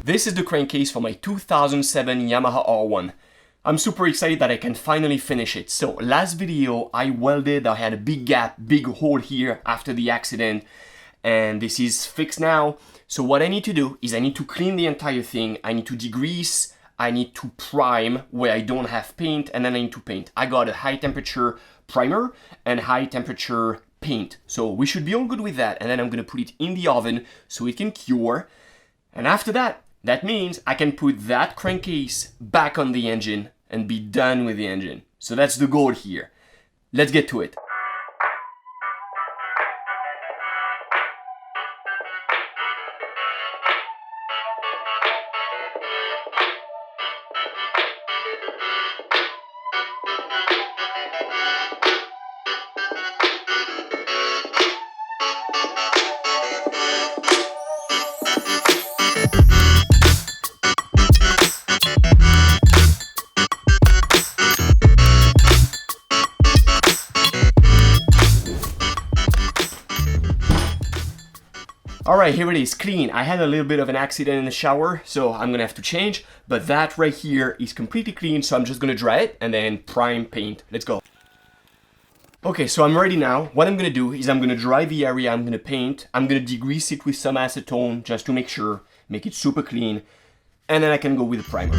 This is the crankcase for my 2007 Yamaha R1. I'm super excited that I can finally finish it. So last video I welded, I had a big gap, big hole here after the accident, and this is fixed now. So what I need to do is I need to clean the entire thing, I need to degrease, I need to prime where I don't have paint, and then I need to paint. I got a high temperature primer and high temperature paint. So we should be all good with that, and then I'm gonna put it in the oven so it can cure. And after that, that means I can put that crankcase back on the engine and be done with the engine. So that's the goal here. Let's get to it. Alright, here it is, clean. I had a little bit of an accident in the shower, so I'm gonna have to change, but that right here is completely clean, so I'm just gonna dry it and then prime paint. Let's go. Okay, so I'm ready now. What I'm gonna do is I'm gonna dry the area I'm gonna paint. I'm gonna degrease it with some acetone just to make sure, make it super clean, and then I can go with the primer.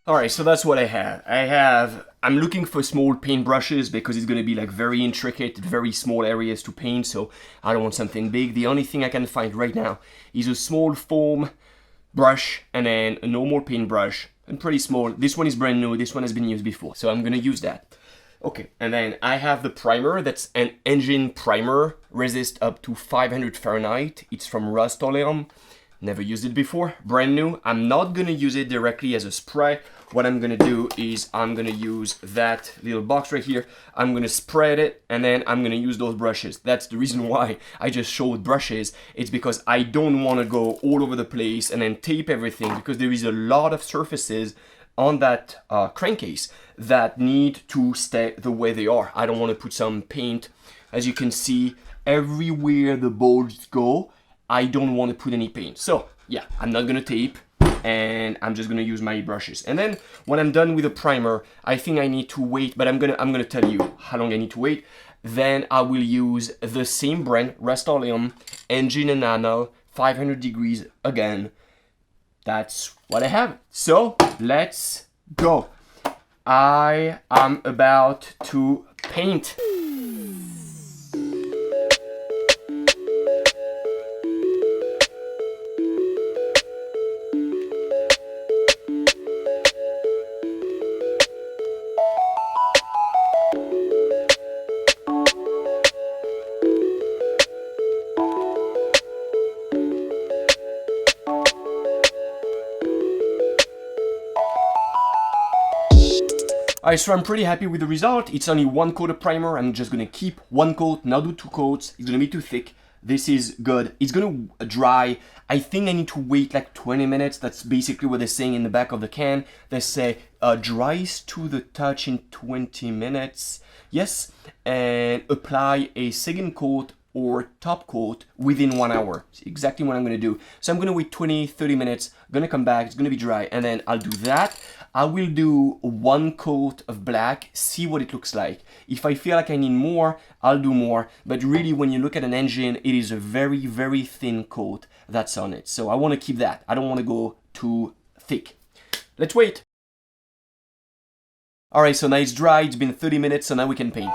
Alright, so that's what I have. I'm looking for small paint brushes because it's going to be like very intricate, very small areas to paint, so I don't want something big. The only thing I can find right now is a small foam brush and then a normal paint brush, and pretty small. This one is brand new, this one has been used before, so I'm going to use that. Okay, and then I have the primer. That's an engine primer, resist up to 500 Fahrenheit. It's from Rust-Oleum. Never used it before, brand new. I'm not gonna use it directly as a spray. What I'm gonna do is I'm gonna use that little box right here. I'm gonna spread it and then I'm gonna use those brushes. That's the reason why I just showed brushes. It's because I don't wanna go all over the place and then tape everything, because there is a lot of surfaces on that crankcase that need to stay the way they are. I don't wanna put some paint. As you can see, everywhere the bolts go, I don't want to put any paint. So yeah, I'm not gonna tape and I'm just gonna use my brushes. And then when I'm done with the primer, I think I need to wait, but I'm gonna tell you how long I need to wait. Then I will use the same brand, Rust-Oleum, engine enamel, 500 degrees again. That's what I have. So let's go. I am about to paint. Alright, so I'm pretty happy with the result. It's only one coat of primer. I'm just gonna keep one coat, not do two coats. It's gonna be too thick. This is good. It's gonna dry. I think I need to wait like 20 minutes. That's basically what they're saying in the back of the can. They say dries to the touch in 20 minutes. Yes, and apply a second coat or top coat within 1 hour. It's exactly what I'm gonna do. So I'm gonna wait 20-30 minutes, gonna come back, it's gonna be dry, and then I'll do that. I will do one coat of black, see what it looks like. If I feel like I need more, I'll do more. But really, when you look at an engine, it is a very, very thin coat that's on it. So I wanna keep that. I don't wanna go too thick. Let's wait. All right, so now it's dry, it's been 30 minutes, so now we can paint.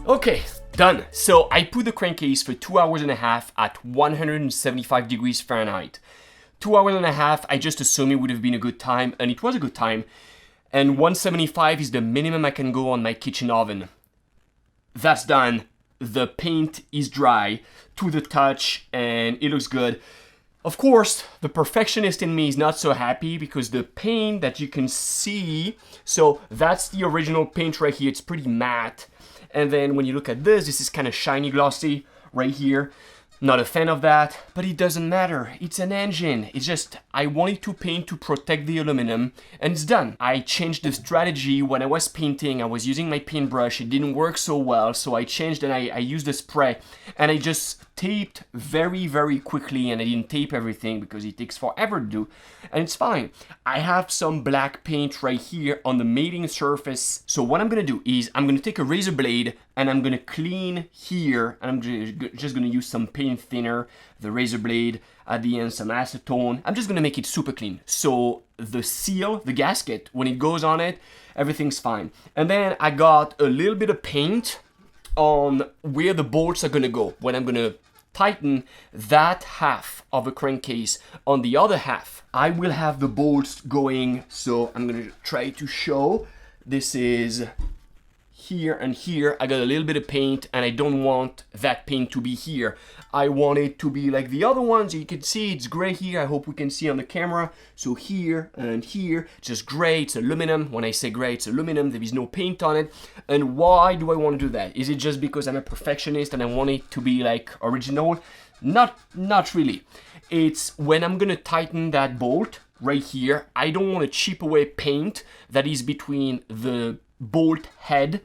Okay, done. So I put the crankcase for 2 hours and a half at 175 degrees Fahrenheit. 2 hours and a half, I just assumed it would have been a good time, and it was a good time. and 175 is the minimum I can go on my kitchen oven. That's done. The paint is dry to the touch and it looks good. Of course, the perfectionist in me is not so happy because the paint that you can see, so that's the original paint right here. It's pretty matte. And then when you look at this is kind of shiny glossy right here. Not a fan of that, but it doesn't matter. It's an engine. It's just, I wanted to paint to protect the aluminum, and it's done. I changed the strategy when I was painting. I was using my paintbrush. It didn't work so well, so I changed and I used a spray, and I just taped very, very quickly, and I didn't tape everything because it takes forever to do, and it's fine. I have some black paint right here on the mating surface, so what I'm gonna do is I'm gonna take a razor blade and I'm gonna clean here, and I'm just gonna use some paint thinner, the razor blade, at the end some acetone. I'm just gonna make it super clean. So the seal, the gasket, when it goes on it, everything's fine. And then I got a little bit of paint on where the bolts are gonna go. When I'm gonna tighten that half of a crankcase, on the other half, I will have the bolts going. So I'm gonna try to show. This is here and here. I got a little bit of paint and I don't want that paint to be here. I want it to be like the other ones. You can see it's gray here. I hope we can see on the camera. So here and here, just gray. It's aluminum. When I say gray, it's aluminum. There is no paint on it. And why do I want to do that? Is it just because I'm a perfectionist and I want it to be like original? Not really. It's when I'm gonna tighten that bolt right here, I don't want to chip away paint that is between the bolt head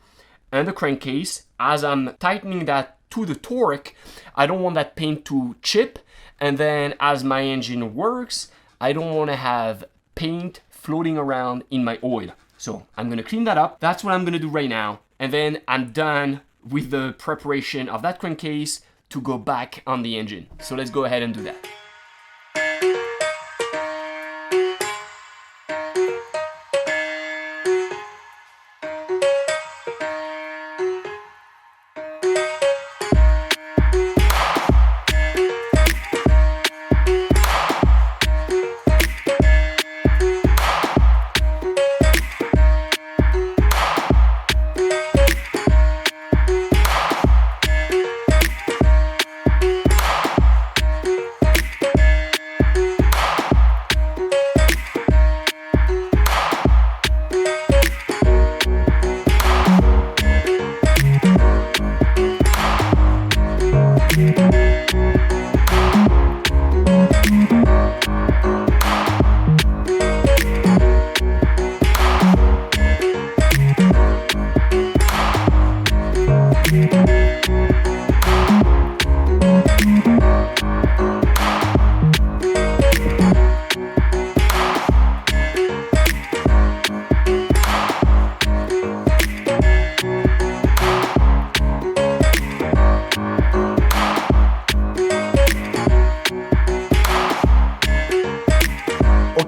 and the crankcase. As I'm tightening that to the torque, I don't want that paint to chip, and then as my engine works, I don't want to have paint floating around in my oil. So I'm gonna clean that up. That's what I'm gonna do right now, and then I'm done with the preparation of that crankcase to go back on the engine. So let's go ahead and do that.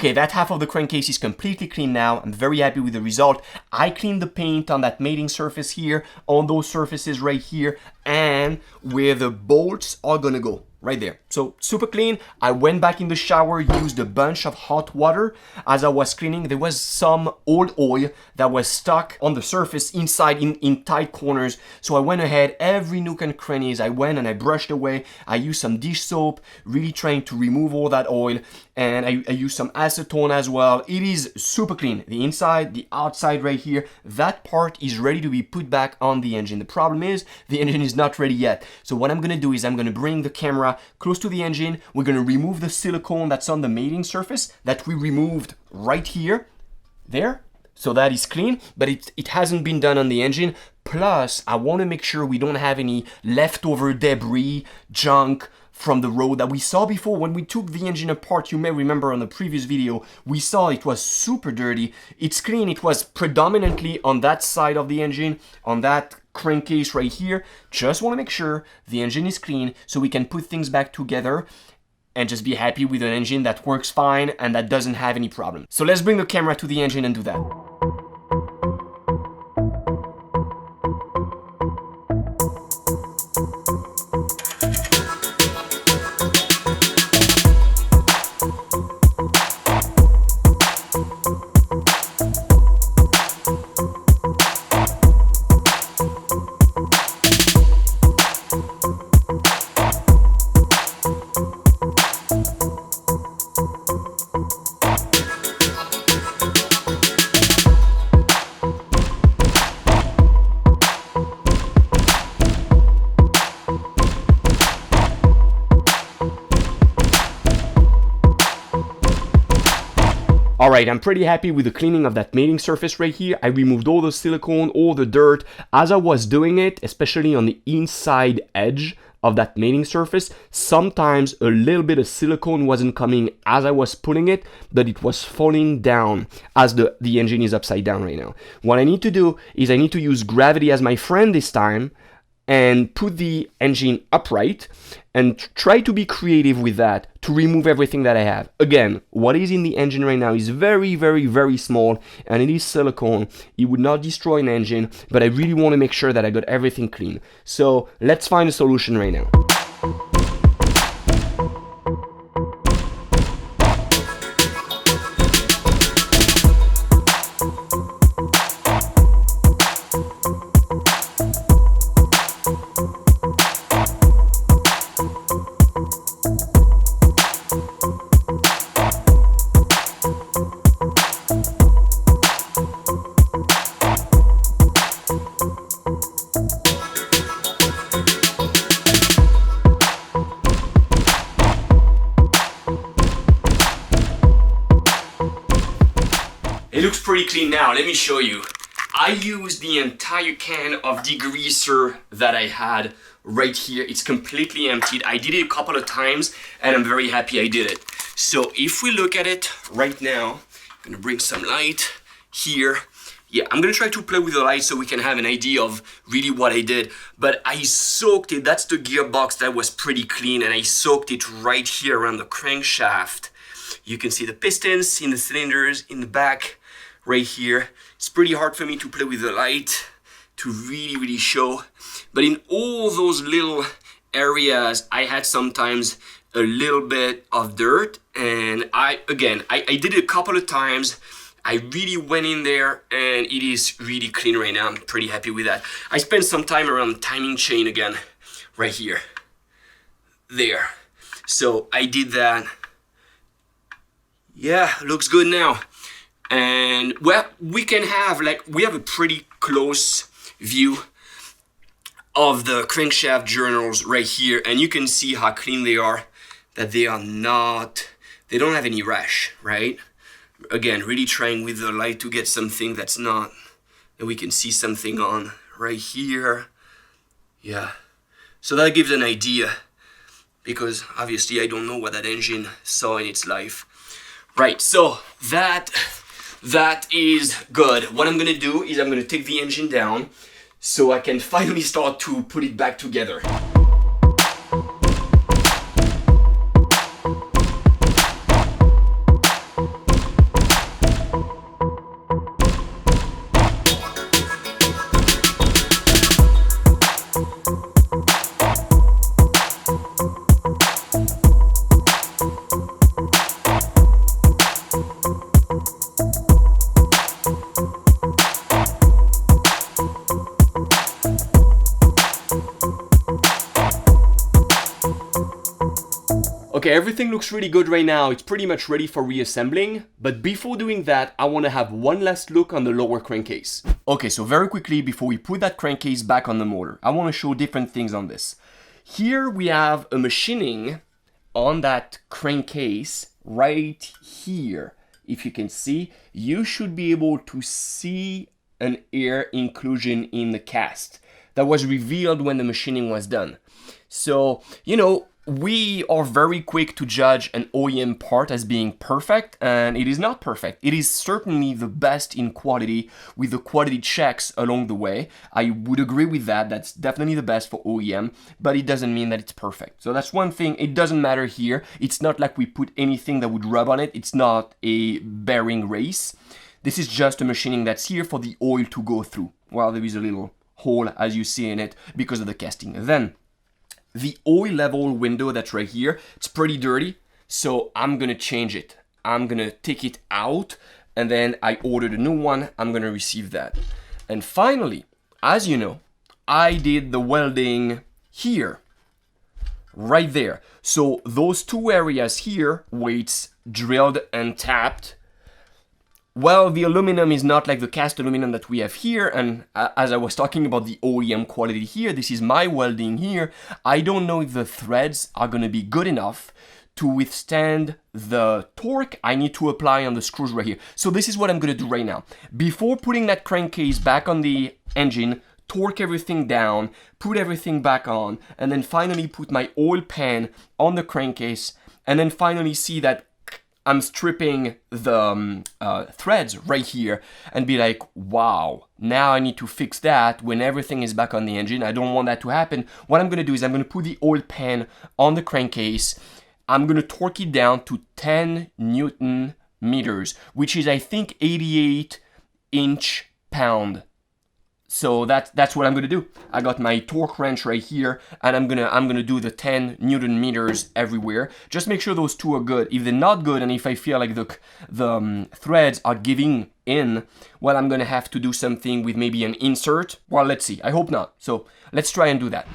Okay, that half of the crankcase is completely clean now. I'm very happy with the result. I cleaned the paint on that mating surface here, on those surfaces right here, and where the bolts are gonna go, right there. So super clean. I went back in the shower, used a bunch of hot water. As I was cleaning, there was some old oil that was stuck on the surface inside in tight corners. So I went ahead, every nook and crannies, I went and I brushed away. I used some dish soap, really trying to remove all that oil. And I used some acetone as well. It is super clean. The inside, the outside right here, that part is ready to be put back on the engine. The problem is the engine is not ready yet. So what I'm gonna do is I'm gonna bring the camera close to the engine. We're gonna remove the silicone that's on the mating surface that we removed right here, there. So that is clean, but it hasn't been done on the engine. Plus, I wanna make sure we don't have any leftover debris, junk, from the road that we saw before when we took the engine apart. You may remember on the previous video, we saw it was super dirty. It's clean. It was predominantly on that side of the engine, on that crankcase right here. Just want to make sure the engine is clean so we can put things back together and just be happy with an engine that works fine and that doesn't have any problem. So let's bring the camera to the engine and do that. right, I'm pretty happy with the cleaning of that mating surface right here. I removed all the silicone, all the dirt. As I was doing it, especially on the inside edge of that mating surface, sometimes a little bit of silicone wasn't coming as I was putting it, but it was falling down as the engine is upside down right now. What I need to do is I need to use gravity as my friend this time and put the engine upright and try to be creative with that to remove everything that I have. Again, what is in the engine right now is very, very, very small, and it is silicone. It would not destroy an engine, but I really want to make sure that I got everything clean. So let's find a solution right now. It looks pretty clean now. Let me show you. I used the entire can of degreaser that I had right here. It's completely emptied. I did it a couple of times and I'm very happy I did it. So if we look at it right now, I'm gonna bring some light here. Yeah, I'm gonna try to play with the light so we can have an idea of really what I did. But I soaked it. That's the gearbox that was pretty clean, and I soaked it right here around the crankshaft. You can see the pistons in the cylinders in the back right here. It's pretty hard for me to play with the light to really show, but in all those little areas I had sometimes a little bit of dirt, and I did it a couple of times. I really went in there and it is really clean right now. I'm pretty happy with that. I spent some time around the timing chain again right here, there. So I did that. Yeah, looks good now. And well, we have a pretty close view of the crankshaft journals right here, and you can see how clean they are, that they don't have any rash, right? Again, really trying with the light to get something that we can see something on right here. Yeah, so that gives an idea, because obviously I don't know what that engine saw in its life. Right, so that is good. What I'm gonna do is I'm gonna take the engine down so I can finally start to put it back together. Okay, everything looks really good right now. It's pretty much ready for reassembling. But before doing that, I want to have one last look on the lower crankcase. Okay, so very quickly, before we put that crankcase back on the motor, I want to show different things on this. Here we have a machining on that crankcase right here. If you can see, you should be able to see an air inclusion in the cast that was revealed when the machining was done. So, you know, we are very quick to judge an OEM part as being perfect, and it is not perfect. It is certainly the best in quality with the quality checks along the way. I would agree with that. That's definitely the best for OEM, but it doesn't mean that it's perfect. So that's one thing. It doesn't matter here. It's not like we put anything that would rub on it. It's not a bearing race. This is just a machining that's here for the oil to go through. Well, there is a little hole, as you see in it, because of the casting. Then the oil level window that's right here, it's pretty dirty, so I'm gonna change it. I'm gonna take it out, and then I ordered a new one. I'm gonna receive that. And finally, as you know, I did the welding here, right there. So those two areas here, where it's drilled and tapped, well, the aluminum is not like the cast aluminum that we have here, and as I was talking about the OEM quality here, this is my welding here. I don't know if the threads are gonna be good enough to withstand the torque I need to apply on the screws right here. So this is what I'm gonna do right now. Before putting that crankcase back on the engine, torque everything down, put everything back on, and then finally put my oil pan on the crankcase, and then finally see that I'm stripping the threads right here and be like, wow, now I need to fix that when everything is back on the engine. I don't want that to happen. What I'm gonna do is I'm gonna put the oil pan on the crankcase. I'm gonna torque it down to 10 Newton meters, which is I think 88 inch-pound. So that's what I'm gonna do. I got my torque wrench right here, and I'm gonna do the 10 Newton meters everywhere. Just make sure those two are good. If they're not good, and if I feel like the threads are giving in, well, I'm gonna have to do something with maybe an insert. Well, let's see. I hope not. So let's try and do that.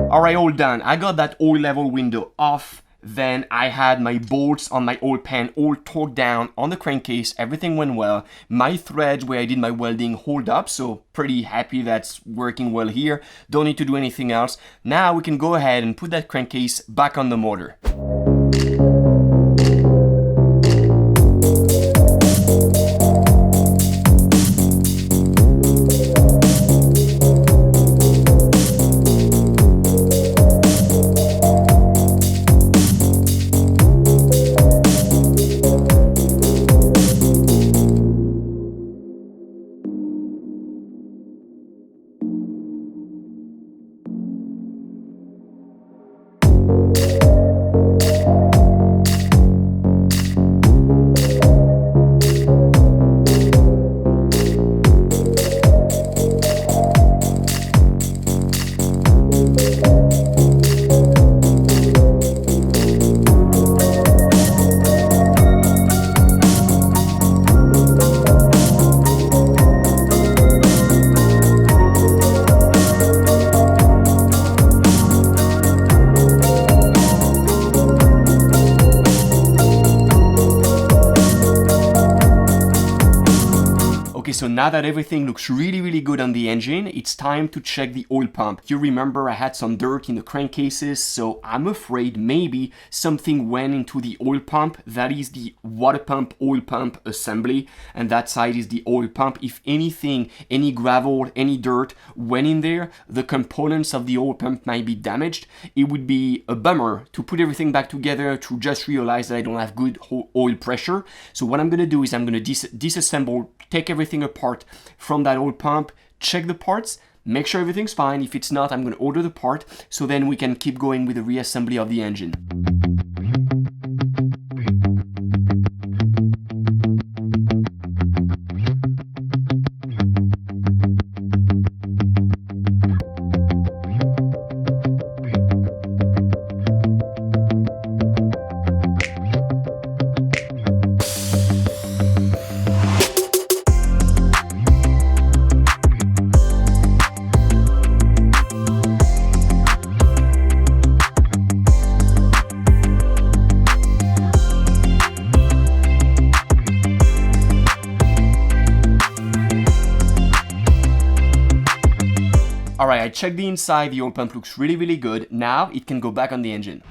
Alright, all done. I got that oil level window off. Then I had my bolts on my oil pan all torqued down on the crankcase. Everything went well. My threads where I did my welding hold up, so pretty happy that's working well here. Don't need to do anything else. Now we can go ahead and put that crankcase back on the motor. Okay, so now that everything looks really good on the engine, it's time to check the oil pump. You remember I had some dirt in the crankcases, so I'm afraid maybe something went into the oil pump. That is the water pump, oil pump assembly, and that side is the oil pump. If anything, any gravel, any dirt went in there, the components of the oil pump might be damaged. It would be a bummer to put everything back together to just realize that I don't have good oil pressure. So what I'm gonna do is I'm gonna disassemble, take everything apart from that oil pump, check the parts, make sure everything's fine. If it's not, I'm going to order the part, so then we can keep going with the reassembly of the engine. Alright, I checked the inside, the oil pump looks really good. Now it can go back on the engine.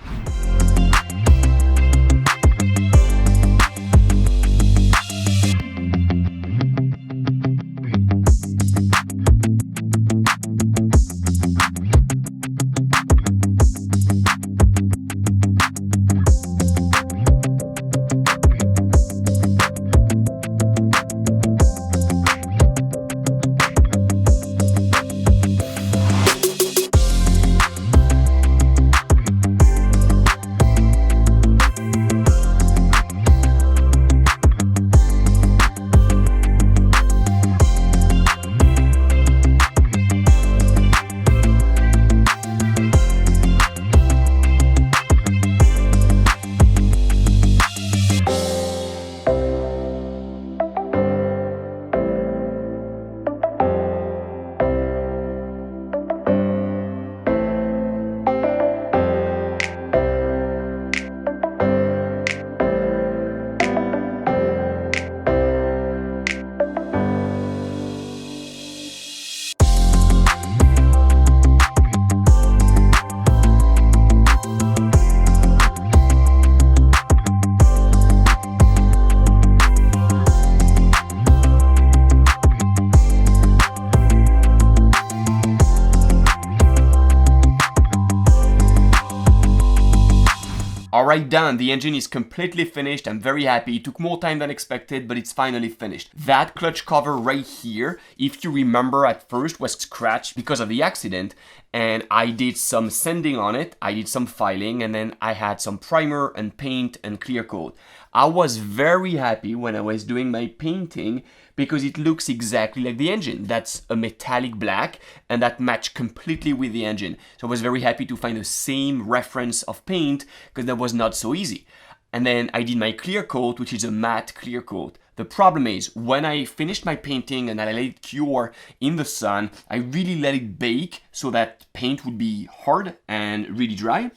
Alright, done. The engine is completely finished. I'm very happy. It took more time than expected, but it's finally finished. That clutch cover right here, if you remember, at first was scratched because of the accident, and I did some sanding on it, I did some filing, and then I had some primer and paint and clear coat. I was very happy when I was doing my painting because it looks exactly like the engine. That's a metallic black, and that matched completely with the engine. So I was very happy to find the same reference of paint because that was not so easy. And then I did my clear coat, which is a matte clear coat. The problem is, when I finished my painting and I let it cure in the sun, I really let it bake so that paint would be hard and really dry.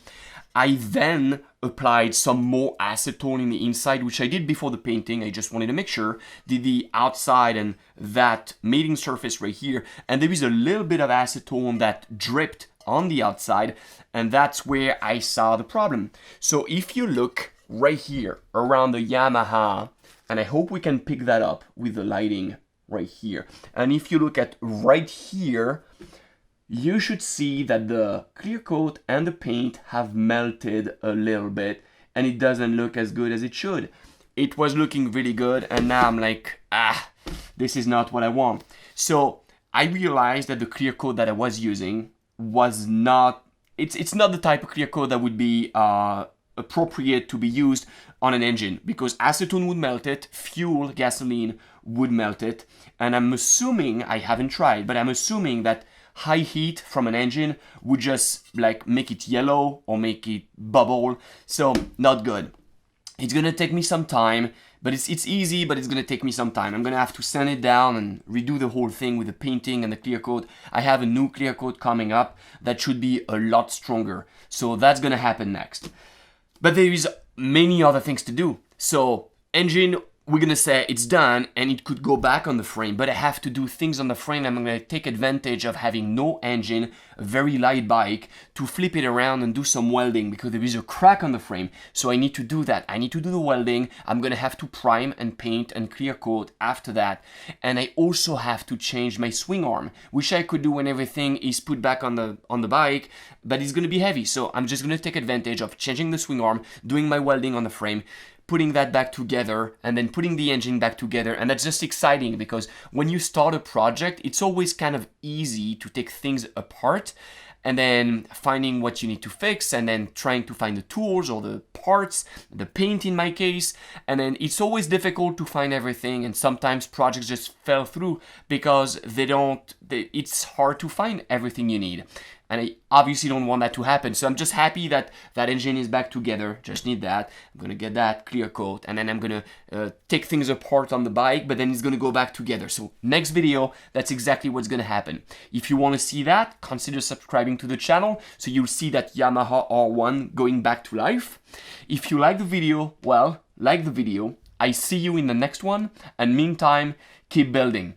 I then applied some more acetone in the inside, which I did before the painting. I just wanted to make sure. Did the outside and that mating surface right here. And there is a little bit of acetone that dripped on the outside. And that's where I saw the problem. So if you look right here around the Yamaha, and I hope we can pick that up with the lighting right here. And if you look at right here, you should see that the clear coat and the paint have melted a little bit, and it doesn't look as good as it should. It was looking really good, and now I'm like, this is not what I want. So I realized that the clear coat that I was using was not, it's not the type of clear coat that would be appropriate to be used on an engine, because acetone would melt it, fuel, gasoline would melt it, and I'm assuming, I haven't tried, but I'm assuming that high heat from an engine would just like make it yellow or make it bubble. So not good. It's gonna take me some time, but it's easy, but it's gonna take me some time. I'm gonna have to sand it down and redo the whole thing with the painting and the clear coat. I have a new clear coat coming up that should be a lot stronger. So that's gonna happen next. But there is many other things to do. So engine, we're gonna say it's done and it could go back on the frame, but I have to do things on the frame. I'm gonna take advantage of having no engine, a very light bike, to flip it around and do some welding because there is a crack on the frame. So I need to do that. I need to do the welding. I'm gonna have to prime and paint and clear coat after that. And I also have to change my swing arm, which I could do when everything is put back on the bike, but it's gonna be heavy. So I'm just gonna take advantage of changing the swing arm, doing my welding on the frame, putting that back together, and then putting the engine back together. And that's just exciting because when you start a project, it's always kind of easy to take things apart and then finding what you need to fix and then trying to find the tools or the parts, the paint in my case. And then it's always difficult to find everything, and sometimes projects just fell through because it's hard to find everything you need. And I obviously don't want that to happen. So I'm just happy that that engine is back together. Just need that. I'm gonna get that clear coat, and then I'm gonna take things apart on the bike, but then it's gonna go back together. So next video, that's exactly what's gonna happen. If you wanna see that, consider subscribing to the channel so you'll see that Yamaha R1 going back to life. If you like the video, well, like the video. I see you in the next one, and meantime, keep building.